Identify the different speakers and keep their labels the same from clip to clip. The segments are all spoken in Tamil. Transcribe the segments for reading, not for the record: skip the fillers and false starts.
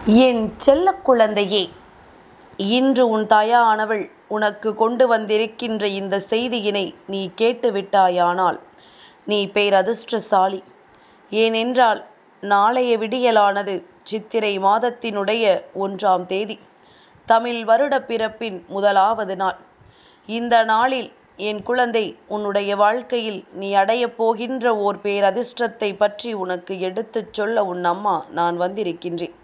Speaker 1: என் செல்ல குழந்தையே, இன்று உன் தாயானவள் உனக்கு கொண்டு வந்திருக்கின்ற இந்த செய்தியினை நீ கேட்டுவிட்டாயானால் நீ பேரதிர்ஷ்டசாலி. ஏனென்றால் நாளைய விடியலானது சித்திரை மாதத்தினுடைய 1ஆம் தேதி, தமிழ் வருட பிறப்பின் முதலாவது நாள். இந்த நாளில் என் குழந்தை, உன்னுடைய வாழ்க்கையில் நீ அடையப் போகின்ற ஓர் பேரதிர்ஷ்டத்தை பற்றி உனக்கு எடுத்துச் சொல்ல உன் அம்மா நான் வந்திருக்கின்றேன்.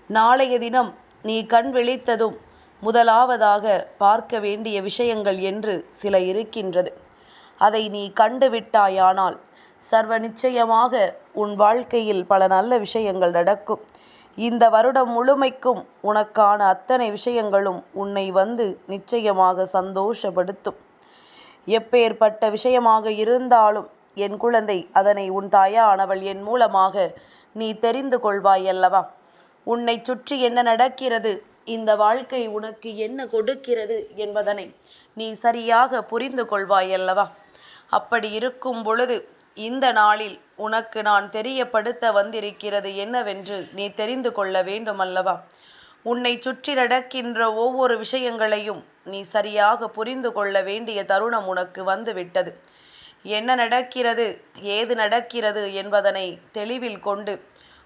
Speaker 1: நாளைய தினம் நீ கண் விழித்ததும் முதலாவதாக பார்க்க வேண்டிய விஷயங்கள் என்று சில இருக்கின்றது. அதை நீ கண்டுவிட்டாயானால் சர்வ நிச்சயமாக உன் வாழ்க்கையில் பல நல்ல விஷயங்கள் நடக்கும். இந்த வருடம் முழுமைக்கும் உனக்கான அத்தனை விஷயங்களும் உன்னை வந்து நிச்சயமாக சந்தோஷப்படுத்தும். எப்பேற்பட்ட விஷயமாக இருந்தாலும் என் குழந்தை, அதனை உன் தாயானவள் என் மூலமாக நீ தெரிந்து கொள்வாய் அல்லவா? உன்னை சுற்றி என்ன நடக்கிறது, இந்த வாழ்க்கை உனக்கு என்ன கொடுக்கிறது என்பதனை நீ சரியாக புரிந்து கொள்வாய் அல்லவா? அப்படி இருக்கும் பொழுது இந்த நாளில் உனக்கு நான் தெரியப்படுத்த வந்திருக்கிறது என்னவென்று நீ தெரிந்து கொள்ள வேண்டும் அல்லவா? உன்னை சுற்றி நடக்கின்ற ஒவ்வொரு விஷயங்களையும் நீ சரியாக புரிந்து கொள்ள வேண்டிய தருணம் உனக்கு வந்துவிட்டது. என்ன நடக்கிறது, ஏது நடக்கிறது என்பதனை தெளிவில் கொண்டு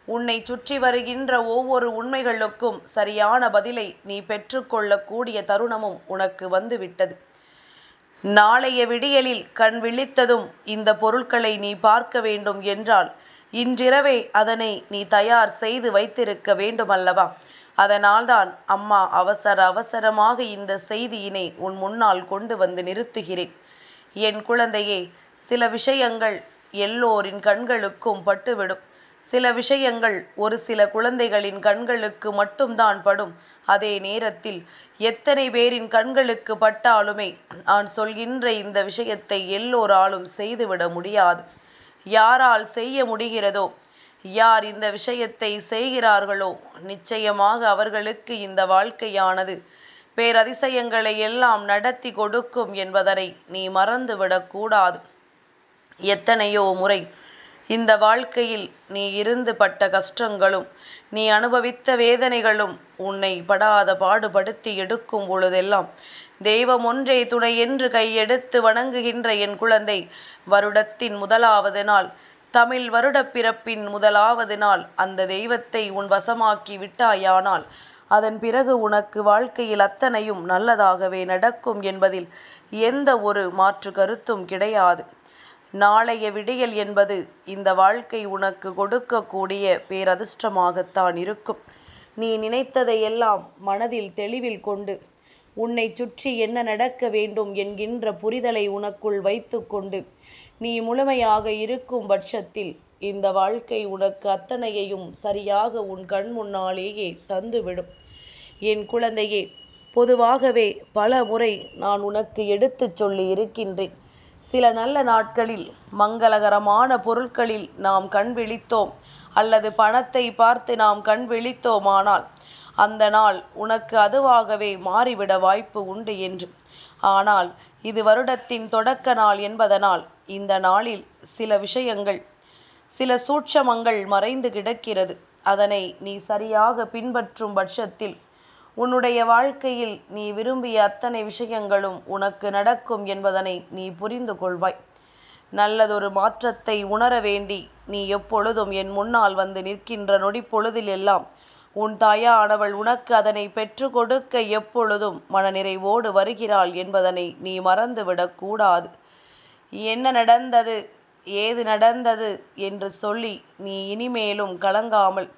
Speaker 1: உன்னை சுற்றி வருகின்ற ஒவ்வொரு உண்மைகளுக்கும் சரியான பதிலை நீ பெற்றுக்கொள்ளக்கூடிய தருணமும் உனக்கு வந்துவிட்டது. நாளைய விடியலில் கண் விழித்ததும் இந்த பொருட்களை நீ பார்க்க வேண்டும் என்றால் இன்றிரவே அதனை நீ தயார் செய்து வைத்திருக்க வேண்டும் அல்லவா? அதனால்தான் அம்மா அவசரமாக இந்த செய்தியினை உன் முன்னால் கொண்டு வந்து நிறுத்துகிறேன். என் குழந்தையே, சில விஷயங்கள் எல்லோரின் கண்களுக்கும் பட்டுவிடும். சில விஷயங்கள் ஒரு சில குழந்தைகளின் கண்களுக்கு மட்டும்தான் படும். அதே நேரத்தில் எத்தனை பேரின் கண்களுக்கு பட்டாலுமே நான் சொல்கின்ற இந்த விஷயத்தை எல்லோராலும் செய்துவிட முடியாது. யாரால் செய்ய முடிகிறதோ, யார் இந்த விஷயத்தை செய்கிறார்களோ, நிச்சயமாக அவர்களுக்கு இந்த வாழ்க்கையானது பேரதிசயங்களை எல்லாம் நடத்தி கொடுக்கும் என்பதனை நீ மறந்துவிடக்கூடாது. எத்தனையோ முறை இந்த வாழ்க்கையில் நீ இருந்து பட்ட கஷ்டங்களும் நீ அனுபவித்த வேதனைகளும் உன்னை படாத பாடுபடுத்தி எடுக்கும் பொழுதெல்லாம் தெய்வம் ஒன்றே துணை என்று கையெடுத்து வணங்குகின்ற என் குழந்தை, வருடத்தின் முதலாவது நாள், தமிழ் வருட பிறப்பின் முதலாவது நாள், அந்த தெய்வத்தை உன் வசமாக்கி விட்டாயானால் அதன் பிறகு உனக்கு வாழ்க்கையில் அத்தனையும் நல்லதாகவே நடக்கும் என்பதில் எந்த ஒரு மாற்று கருத்தும் கிடையாது. நாளைய விடியல் என்பது இந்த வாழ்க்கை உனக்கு கொடுக்கக்கூடிய பேரதிர்ஷ்டமாகத்தான் இருக்கும். நீ நினைத்ததையெல்லாம் மனதில் தெளிவில் கொண்டு உன்னை சுற்றி என்ன நடக்க வேண்டும் என்கின்ற புரிதலை உனக்குள் வைத்து கொண்டு நீ முழுமையாக இருக்கும் பட்சத்தில் இந்த வாழ்க்கை உனக்கு அத்தனையையும் சரியாக உன் கண் முன்னாலேயே தந்துவிடும். என் குழந்தையே, பொதுவாகவே பல முறை நான் உனக்கு எடுத்துச் சொல்லி இருக்கின்றேன். சில நல்ல நாட்களில் மங்களகரமான பொருட்களில் நாம் கண் விழித்தோம் அல்லது பணத்தை பார்த்து நாம் கண் விழித்தோமானால் அந்த நாள் உனக்கு அதுவாகவே மாறிவிட வாய்ப்பு உண்டு என்று. ஆனால் இது வருடத்தின் தொடக்க நாள் என்பதனால் இந்த நாளில் சில விஷயங்கள், சில சூட்சமங்கள் மறைந்து கிடக்கிறது. அதனை நீ சரியாக பின்பற்றும் பட்சத்தில் உன்னுடைய வாழ்க்கையில் நீ விரும்பிய அத்தனை விஷயங்களும் உனக்கு நடக்கும் என்பதனை நீ புரிந்து கொள்வாய். நல்லதொரு மாற்றத்தை உணர வேண்டி நீ எப்பொழுதும் என் முன்னால் வந்து நிற்கின்ற நொடி பொழுதில் எல்லாம் உன் தாயானவள் உனக்கு அதனை பெற்று கொடுக்க எப்பொழுதும் மனநிறைவோடு வருகிறாள் என்பதனை நீ மறந்துவிடக்கூடாது. என்ன நடந்தது, ஏது நடந்தது என்று சொல்லி நீ இனிமேலும் கலங்காமல்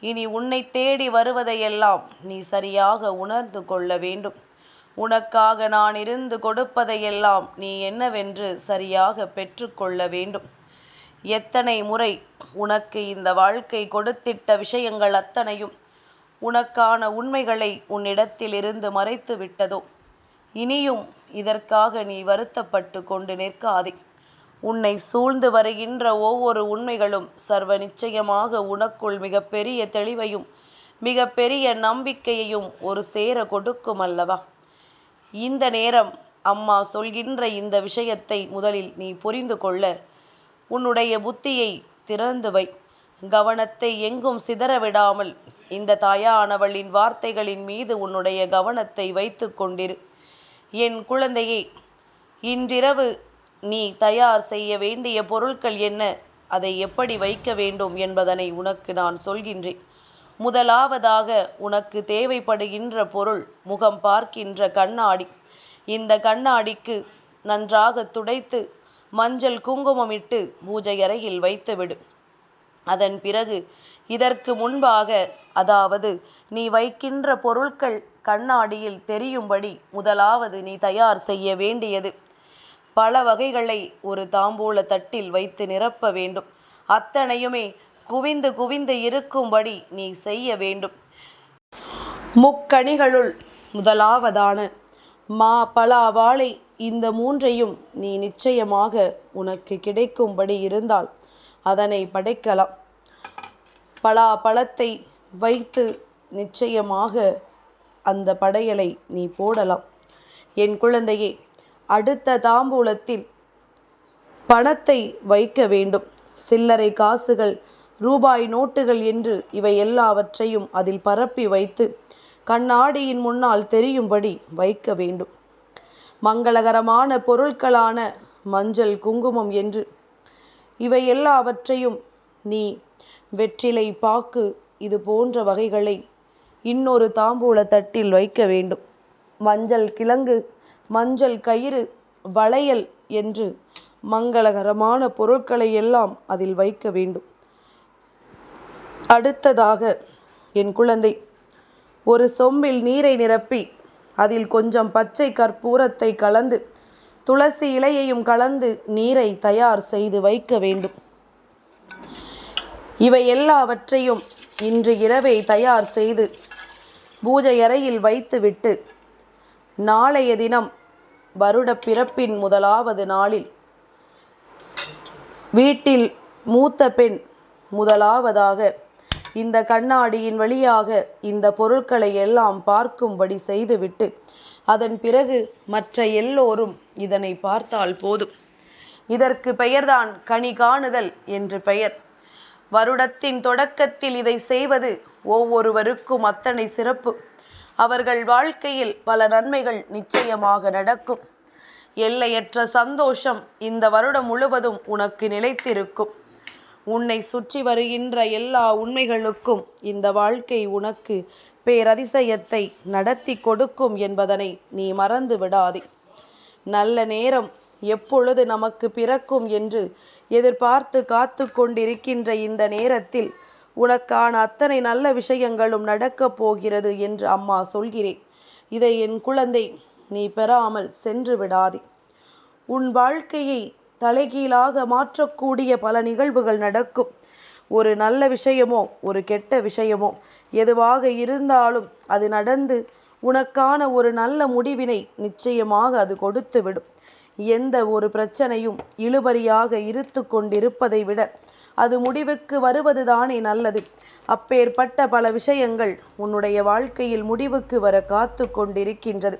Speaker 1: இனி உன்னை தேடி வருவதையெல்லாம் நீ சரியாக உணர்ந்து கொள்ள வேண்டும். உனக்காக நான் இருந்து கொடுப்பதையெல்லாம் நீ என்னவென்று சரியாக பெற்றுக்கொள்ள வேண்டும். எத்தனை முறை உனக்கு இந்த வாழ்க்கை கொடுத்திட்ட விஷயங்கள் அத்தனையும் உனக்கான உண்மைகளை உன்னிடத்திலிருந்து மறைத்து விட்டதோ, இனியும் இதற்காக நீ வருத்தப்பட்டு கொண்டு நிற்காதே. உன்னை சூழ்ந்து வருகின்ற ஒவ்வொரு உண்மைகளும் சர்வ நிச்சயமாக உனக்குள் மிகப்பெரிய தெளிவையும் மிகப்பெரிய நம்பிக்கையையும் ஒரு சேர கொடுக்கும் அல்லவா? இந்த நேரம் அம்மா சொல்கின்ற இந்த விஷயத்தை முதலில் நீ புரிந்து கொள்ள உன்னுடைய புத்தியை திறந்து வை. கவனத்தை எங்கும் சிதறவிடாமல் இந்த தாயானவளின் வார்த்தைகளின் மீது உன்னுடைய கவனத்தை வைத்து கொண்டிரு. என் குழந்தையே, இன்றிரவு நீ தயார் செய்ய வேண்டிய பொருட்கள் என்ன, அதை எப்படி வைக்க வேண்டும் என்பதனை உனக்கு நான் சொல்கின்றேன். முதலாவதாக உனக்கு தேவைப்படுகின்ற பொருள் முகம் பார்க்கின்ற கண்ணாடி. இந்த கண்ணாடிக்கு நன்றாக துடைத்து மஞ்சள் குங்குமமிட்டு பூஜை அறையில் வைத்துவிடு. அதன் பிறகு இதற்கு முன்பாக, அதாவது நீ வைக்கின்ற பொருட்கள் கண்ணாடியில் தெரியும்படி முதலாவது நீ தயார் செய்ய வேண்டியது பல வகைகளை ஒரு தாம்பூல தட்டில் வைத்து நிரப்ப வேண்டும். அத்தனையுமே குவிந்து குவிந்து இருக்கும்படி நீ செய்ய வேண்டும். முக்கணிகளுள் முதலாவதான மா, பலா, வாழை, இந்த மூன்றையும் நீ நிச்சயமாக உனக்கு கிடைக்கும்படி இருந்தால் அதனை படைக்கலாம். பலா பழத்தை வைத்து நிச்சயமாக அந்த படையலை நீ போடலாம். என் குழந்தையே, அடுத்த தாம்பூலத்தில் பணத்தை வைக்க வேண்டும். சில்லறை காசுகள், ரூபாய் நோட்டுகள் என்று இவை எல்லாவற்றையும் அதில் பரப்பி வைத்து கண்ணாடியின் முன்னால் தெரியும்படி வைக்க வேண்டும். மங்களகரமான பொருட்களான மஞ்சள், குங்குமம் என்று இவை எல்லாவற்றையும் நீ வெற்றிலை பாக்கு இது போன்ற வகைகளை இன்னொரு தாம்பூல தட்டில் வைக்க வேண்டும். மஞ்சள் கிழங்கு, மஞ்சள் கயிறு, வளையல் என்று மங்களகரமான பொருட்களை எல்லாம் அதில் வைக்க வேண்டும். அடுத்ததாக என் குழந்தை, ஒரு சொம்பில் நீரை நிரப்பி அதில் கொஞ்சம் பச்சை கற்பூரத்தை கலந்து துளசி இலையையும் கலந்து நீரை தயார் செய்து வைக்க வேண்டும். இவை எல்லாவற்றையும் இன்று இரவே தயார் செய்து பூஜை அறையில் வைத்துவிட்டு நாளைய தினம் வருட பிறப்பின் முதலாவது நாளில் வீட்டில் மூத்த பெண் முதலாவதாக இந்த கண்ணாடியின் வழியாக இந்த பொருட்களை எல்லாம் பார்க்கும்படி செய்துவிட்டு அதன் பிறகு மற்ற எல்லோரும் இதனை பார்த்தால் போதும். இதற்கு பெயர்தான் கனி காணுதல் என்று பெயர். வருடத்தின் தொடக்கத்தில் இதை செய்வது ஒவ்வொருவருக்கும் அத்தனை சிறப்பு. அவர்கள் வாழ்க்கையில் பல நன்மைகள் நிச்சயமாக நடக்கும். எல்லையற்ற சந்தோஷம் இந்த வருடம் முழுவதும் உனக்கு நிலைத்திருக்கும். உன்னை சுற்றி வருகின்ற எல்லா உண்மைகளுக்கும் இந்த வாழ்க்கை உனக்கு பேரதிசயத்தை நடத்தி கொடுக்கும் என்பதனை நீ மறந்து விடாதே. நல்ல நேரம் எப்பொழுது நமக்கு பிறக்கும் என்று எதிர்பார்த்து காத்து கொண்டிருக்கின்ற இந்த நேரத்தில் உனக்கான அத்தனை நல்ல விஷயங்களும் நடக்கப் போகிறது என்று அம்மா சொல்கிறேன். இதை என் குழந்தை நீ பெறாமல் சென்று விடாதே. உன் வாழ்க்கையை தலைகீழாக மாற்றக்கூடிய பல நிகழ்வுகள் நடக்கும். ஒரு நல்ல விஷயமோ ஒரு கெட்ட விஷயமோ எதுவாக இருந்தாலும் அது நடந்து உனக்கான ஒரு நல்ல முடிவினை நிச்சயமாக அது கொடுத்துவிடும். எந்த ஒரு பிரச்சனையும் இழுபறியாக இருத்து கொண்டிருப்பதை விட அது முடிவுக்கு வருவதுதானே நல்லது. அப்பேற்பட்ட பல விஷயங்கள் உன்னுடைய வாழ்க்கையில் முடிவுக்கு வர காத்து கொண்டிருக்கின்றது.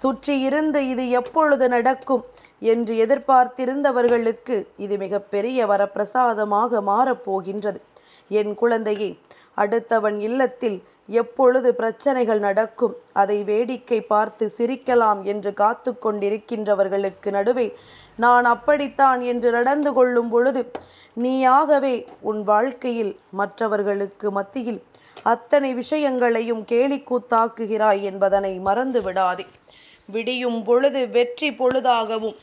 Speaker 1: சுற்றி இருந்து இது எப்பொழுது நடக்கும் என்று எதிர்பார்த்திருந்தவர்களுக்கு இது மிகப்பெரிய வரப்பிரசாதமாக மாறப்போகின்றது. என் குழந்தையே, அடுத்தவன் இல்லத்தில் எப்பொழுது பிரச்சனைகள் நடக்கும், அதை வேடிக்கை பார்த்து சிரிக்கலாம் என்று காத்து கொண்டிருக்கின்றவர்களுக்கு நடுவே நான் அப்படித்தான் என்று நடந்து கொள்ளும் பொழுது நீயாகவே உன் வாழ்க்கையில் மற்றவர்களுக்கு மத்தியில் அத்தனை விஷயங்களையும் கேலிக்கூத்தாக்குகிறாய் என்பதனை மறந்து விடாதே. விடியும் பொழுது வெற்றி பொழுதாகவும்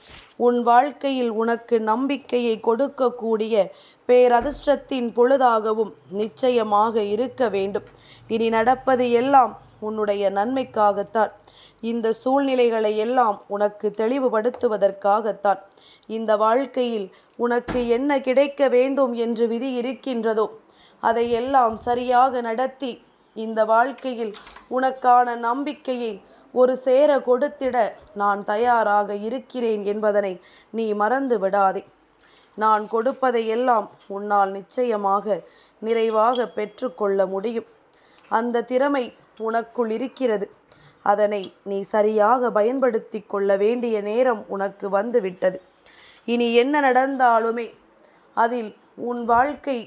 Speaker 1: உன் வாழ்க்கையில் உனக்கு நம்பிக்கையை கொடுக்கக்கூடிய பேரதிர்ஷ்டத்தின் பொழுதாகவும் நிச்சயமாக இருக்க வேண்டும். இனி நடப்பது எல்லாம் உன்னுடைய நன்மைக்காகத்தான். இந்த சூழ்நிலைகளை எல்லாம் உனக்கு தெளிவுபடுத்துவதற்காகத்தான். இந்த வாழ்க்கையில் உனக்கு என்ன கிடைக்க வேண்டும் என்று விதி இருக்கின்றதோ அதையெல்லாம் சரியாக நடத்தி இந்த வாழ்க்கையில் உனக்கான நம்பிக்கையை ஒரு சேர கொடுத்திட நான் தயாராக இருக்கிறேன் என்பதனை நீ மறந்து விடாதே. நான் கொடுப்பதை எல்லாம் உன்னால் நிச்சயமாக நிறைவாக பெற்றுக்கொள்ள முடியும். அந்த திறமை உனக்குள் இருக்கிறது. அதனை நீ சரியாக பயன்படுத்தி கொள்ள வேண்டிய நேரம் உனக்கு வந்துவிட்டது. இனி என்ன நடந்தாலுமே அதில் உன் வாழ்க்கை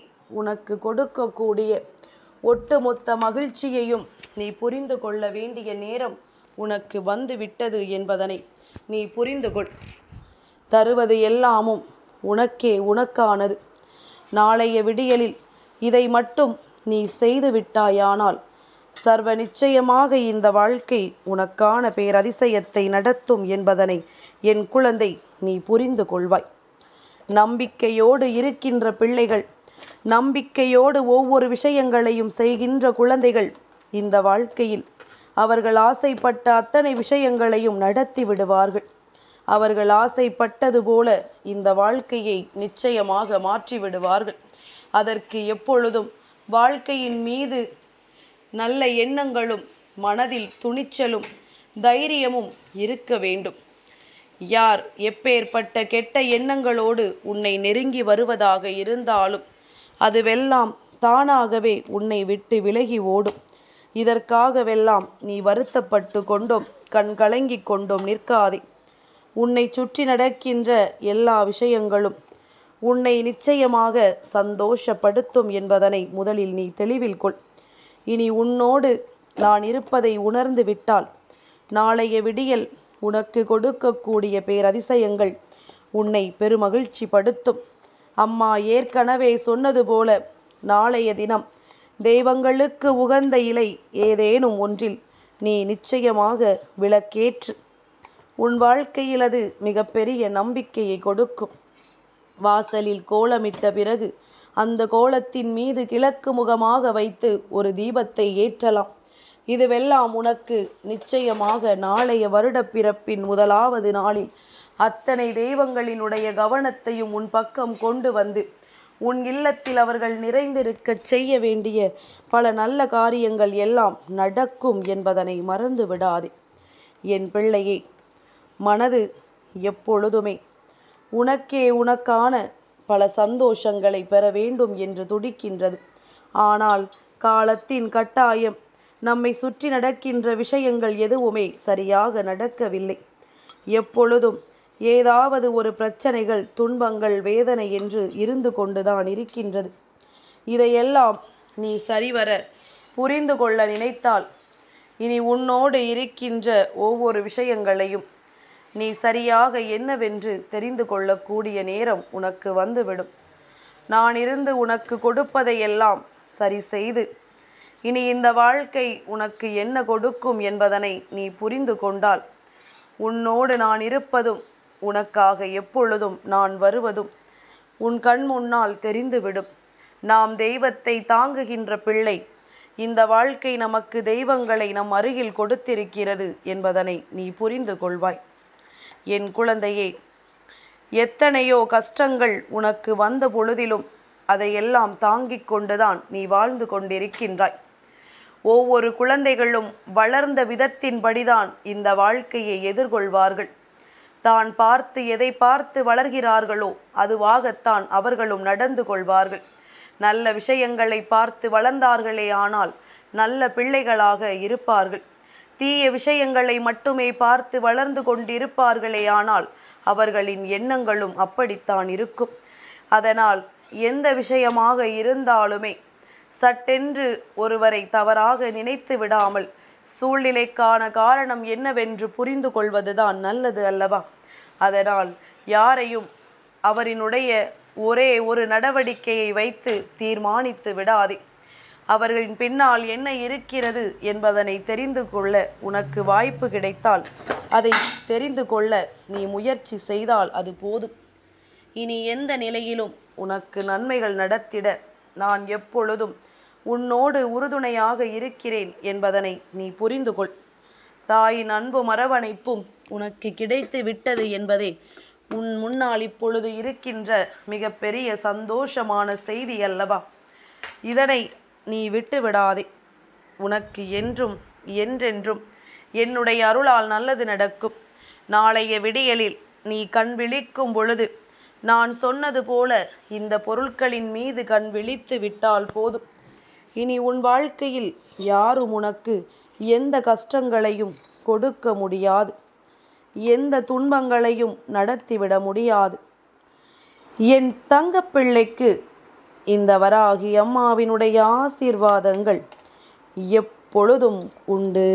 Speaker 1: உனக்கு கொடுக்கக்கூடிய ஒட்டுமொத்த மகிழ்ச்சியையும் நீ புரிந்து கொள்ள வேண்டிய நேரம் உனக்கு வந்து விட்டது என்பதனை நீ புரிந்து கொள். தருவது எல்லாமும் உனக்கே உனக்கானது. நாளைய விடியலில் இதை மட்டும் நீ செய்து விட்டாயானால் சர்வ நிச்சயமாக இந்த வாழ்க்கை உனக்கான பேரதிசயத்தை நடத்தும் என்பதனை என் குழந்தை நீ புரிந்து கொள்வாய். நம்பிக்கையோடு இருக்கின்ற பிள்ளைகள், நம்பிக்கையோடு ஒவ்வொரு விஷயங்களையும் செய்கின்ற குழந்தைகள் இந்த வாழ்க்கையில் அவர்கள் ஆசைப்பட்ட அத்தனை விஷயங்களையும் நடத்தி விடுவார்கள். அவர்கள் ஆசைப்பட்டது போல இந்த வாழ்க்கையை நிச்சயமாக மாற்றி விடுவார்கள். அதற்கு எப்பொழுதும் வாழ்க்கையின் மீது நல்ல எண்ணங்களும் மனதில் துணிச்சலும் தைரியமும் இருக்க வேண்டும். யார் எப்பேற்பட்ட கெட்ட எண்ணங்களோடு உன்னை நெருங்கி வருவதாக இருந்தாலும் அதுவெல்லாம் தானாகவே உன்னை விட்டு விலகி ஓடும். இதற்காகவெல்லாம் நீ வருத்தப்பட்டு கொண்டும் கண் கலங்கி கொண்டும் நிற்காதே. உன்னை சுற்றி நடக்கின்ற எல்லா விஷயங்களும் உன்னை நிச்சயமாக சந்தோஷப்படுத்தும் என்பதனை முதலில் நீ தெளிவில் கொள். இனி உன்னோடு நான் இருப்பதை உணர்ந்து விட்டால் நாளைய விடியல் உனக்கு கொடுக்கக்கூடிய பேரதிசயங்கள் உன்னை பெருமகிழ்ச்சி படுத்தும். அம்மா ஏற்கனவே சொன்னது போல நாளைய தினம் தெய்வங்களுக்கு உகந்த இலை ஏதேனும் ஒன்றில் நீ நிச்சயமாக விளக்கேற்று. உன் வாழ்க்கையில் அது மிகப்பெரிய நம்பிக்கையை கொடுக்கும். வாசலில் கோலமிட்ட பிறகு அந்த கோலத்தின் மீது கிழக்கு முகமாக வைத்து ஒரு தீபத்தை ஏற்றலாம். இதுவெல்லாம் உனக்கு நிச்சயமாக நாளைய வருடப்பிறப்பின் முதலாவது நாளில் அத்தனை தெய்வங்களினுடைய கவனத்தையும் உன் பக்கம் கொண்டு வந்து உன் இல்லத்தில் அவர்கள் நிறைந்திருக்கச் செய்ய வேண்டிய பல நல்ல காரியங்கள் எல்லாம் நடக்கும் என்பதனை மறந்து விடாதே. என் பிள்ளையே, மனது எப்பொழுதுமே உனக்கே உனக்கான பல சந்தோஷங்களை பெற வேண்டும் என்று துடிக்கின்றது. ஆனால் காலத்தின் கட்டாயம் நம்மை சுற்றி நடக்கின்ற விஷயங்கள் எதுவுமே சரியாக நடக்கவில்லை. எப்பொழுதும் ஏதாவது ஒரு பிரச்சனைகள், துன்பங்கள், வேதனை என்று இருந்து கொண்டுதான் இருக்கின்றது. இதையெல்லாம் நீ சரிவர புரிந்து கொள்ள நினைத்தால் இனி உன்னோடு இருக்கின்ற ஒவ்வொரு விஷயங்களையும் நீ சரியாக என்னவென்று தெரிந்து கொள்ளக்கூடிய நேரம் உனக்கு வந்துவிடும். நான் இருந்து உனக்கு கொடுப்பதையெல்லாம் சரி செய்து இனி இந்த வாழ்க்கை உனக்கு என்ன கொடுக்கும் என்பதனை நீ புரிந்து கொண்டால் உன்னோடு நான் இருப்பதும் உனக்காக எப்பொழுதும் நான் வருவதும் உன் கண் முன்னால் தெரிந்துவிடும். நாம் தெய்வத்தை தாங்குகின்ற பிள்ளை. இந்த வாழ்க்கை நமக்கு தெய்வங்களை நம் அருகில் கொடுத்திருக்கிறது என்பதனை நீ புரிந்து கொள்வாய். என் குழந்தையே, எத்தனையோ கஷ்டங்கள் உனக்கு வந்த பொழுதிலும் அதையெல்லாம் தாங்கிக் கொண்டுதான் நீ வாழ்ந்து கொண்டிருக்கின்றாய். ஒவ்வொரு குழந்தைகளும் வளர்ந்த விதத்தின்படிதான் இந்த வாழ்க்கையை எதிர்கொள்வார்கள். தான் பார்த்து எதை பார்த்து வளர்கிறார்களோ அதுவாகத்தான் அவர்களும் நடந்து கொள்வார்கள். நல்ல விஷயங்களை பார்த்து வளர்ந்தார்களே ஆனால் நல்ல பிள்ளைகளாக இருப்பார்கள். தீய விஷயங்களை மட்டுமே பார்த்து வளர்ந்து கொண்டிருப்பார்களே ஆனால் அவர்களின் எண்ணங்களும் அப்படித்தான் இருக்கும். அதனால் எந்த விஷயமாக இருந்தாலுமே சட்டென்று ஒருவரை தவறாக நினைத்து விடாமல் சூழ்நிலைக்கான காரணம் என்னவென்று புரிந்து கொள்வதுதான் நல்லது அல்லவா? அதனால் யாரையும் அவரினுடைய ஒரே ஒரு நடவடிக்கையை வைத்து தீர்மானித்து விடாதே. அவர்களின் பின்னால் என்ன இருக்கிறது என்பதனை தெரிந்து கொள்ள உனக்கு வாய்ப்பு கிடைத்தால் அதை தெரிந்து கொள்ள நீ முயற்சி செய்தால் அது போதும். இனி எந்த நிலையிலும் உனக்கு நன்மைகள் நடத்திட நான் எப்பொழுதும் உன்னோடு உறுதுணையாக இருக்கிறேன் என்பதனை நீ புரிந்து கொள். தாயின் அன்பும் அரவணைப்பும் உனக்கு கிடைத்து விட்டது என்பதே உன் முன்னால் இப்பொழுது இருக்கின்ற மிகப்பெரிய சந்தோஷமான செய்தி அல்லவா? இதனை நீ விட்டு விடாதே. உனக்கு என்றும் என்றென்றும் என்னுடைய அருளால் நல்லது நடக்கும். நாளைய விடியலில் நீ கண் விழிக்கும் பொழுது நான் சொன்னது போல இந்த பொருட்களின் மீது கண் விழித்து விட்டால் போதும். இனி உன் வாழ்க்கையில் யாரும் உனக்கு எந்த கஷ்டங்களையும் கொடுக்க முடியாது, எந்த துன்பங்களையும் நடத்திவிட முடியாது. என் தங்கப்பிள்ளைக்கு இந்த வராகி அம்மாவினுடைய ஆசீர்வாதங்கள் எப்பொழுதும் உண்டு.